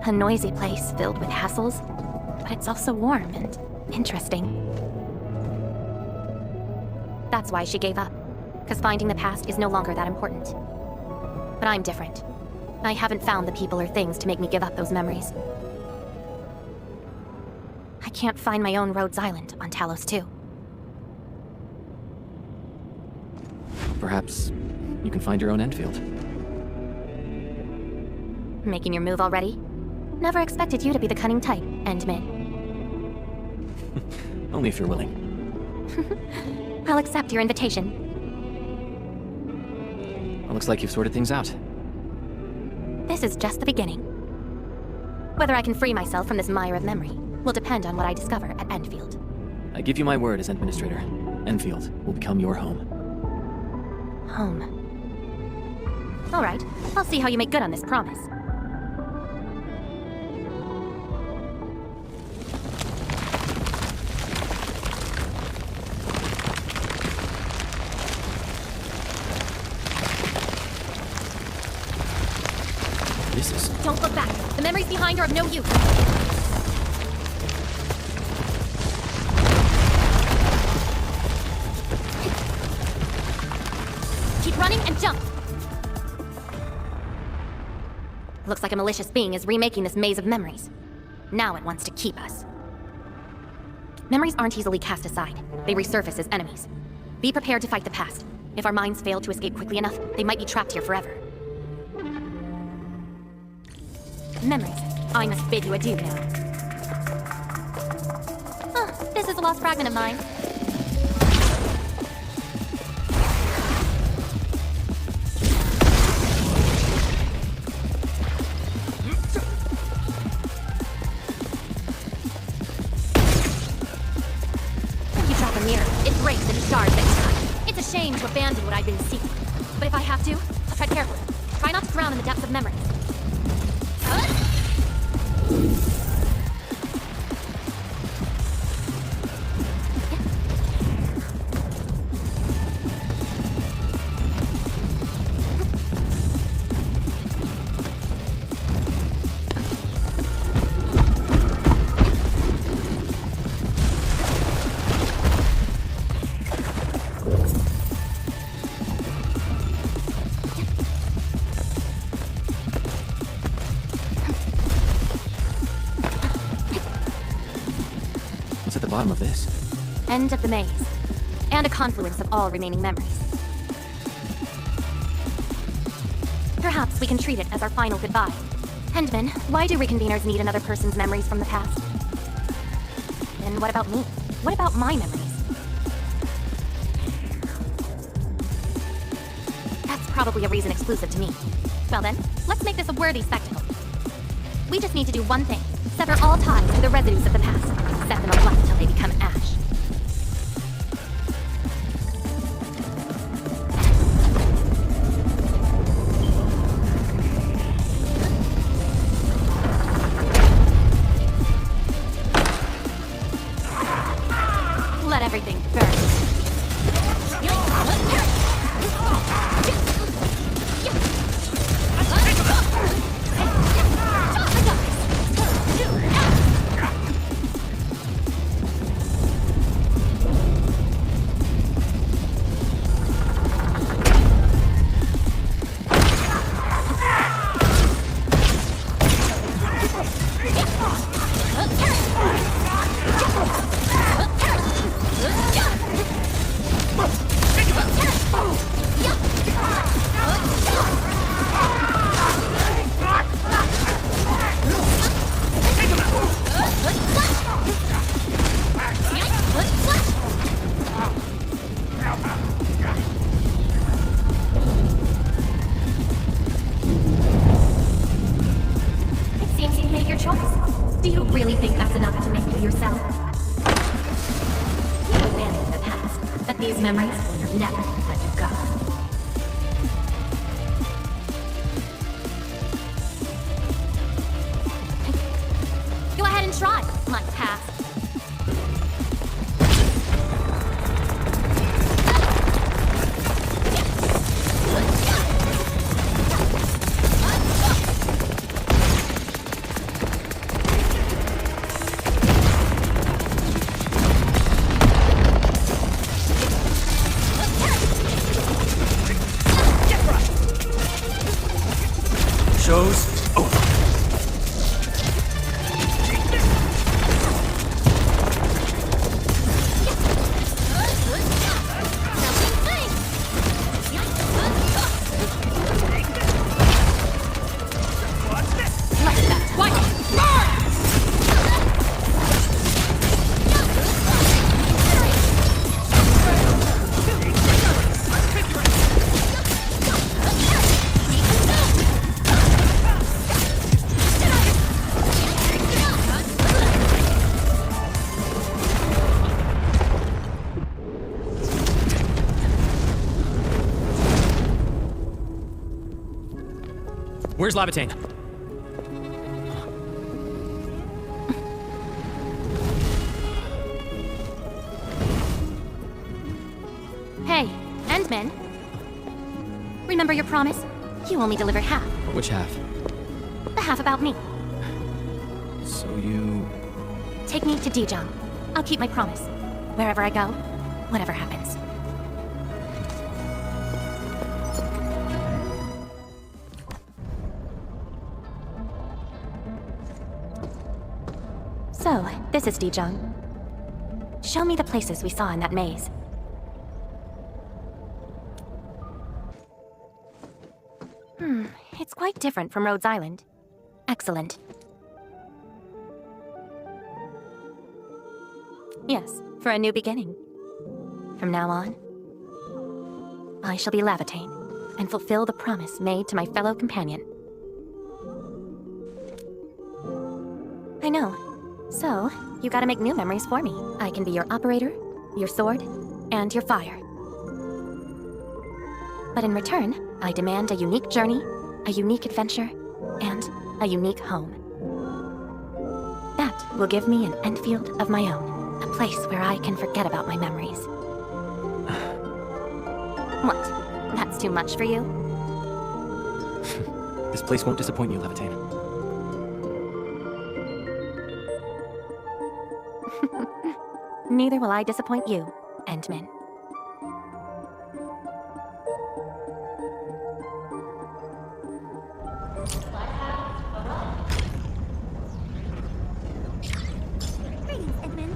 A noisy place filled with hassles, but it's also warm and interesting. That's why she gave up, because finding the past is no longer that important. But I'm different. I haven't found the people or things to make me give up those memories. I can't find my own Rhodes Island on Talos 2. Perhaps you can find your own Endfield. Making your move already? Never expected you to be the cunning type, Endmin. Only if you're willing. I'll accept your invitation. Well, looks like you've sorted things out. This is just the beginning. Whether I can free myself from this mire of memory will depend on what I discover at Endfield. I give you my word as Administrator. Endfield will become your home. Home. All right, I'll see how you make good on this promise. This is... Don't look back. The memories behind are of no use. Keep running and jump. Looks like a malicious being is remaking this maze of memories. Now it wants to keep us. Memories aren't easily cast aside. They resurface as enemies. Be prepared to fight the past. If our minds fail to escape quickly enough, they might be trapped here forever. Memories. I must bid you adieu now. This is a lost fragment of mine. You drop a mirror, it breaks into shards next time. It's a shame to abandon what I've been seeking. But if I have to, I'll tread carefully. Try not to drown in the depths of memory. bottom of this? End of the maze. And a confluence of all remaining memories. Perhaps we can treat it as our final goodbye. Endman, why do reconveners need another person's memories from the past? And what about me? What about my memories? That's probably a reason exclusive to me. Well then, let's make this a worthy spectacle. We just need to do one thing. Sever all ties to the residues of the past. Set them alight until they become ash. Let everything burn. Do you really think that's enough to make you yourself? You abandoned the past, but these memories will never let you go. Go ahead and try, my past. Show's over. Where's Lavatane? Hey, Endman. Remember your promise? You only deliver half. Which half? The half about me. So you... Take me to Dijong. I'll keep my promise. Wherever I go, whatever happens. So, this is Dijong. Show me the places we saw in that maze. It's quite different from Rhodes Island. Excellent. Yes, for a new beginning. From now on, I shall be Lavatane and fulfill the promise made to my fellow companion. I know. So, you gotta make new memories for me. I can be your operator, your sword, and your fire. But in return, I demand a unique journey, a unique adventure, and a unique home. That will give me an Endfield of my own, a place where I can forget about my memories. What? That's too much for you? This place won't disappoint you, Lavatane. Neither will I disappoint you, Endman. Greetings, Edmund.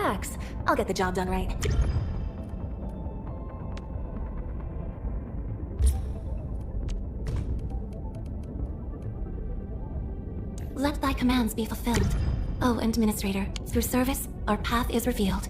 relax. I'll get the job done right. Let thy commands be fulfilled. O Administrator, through service, our path is revealed.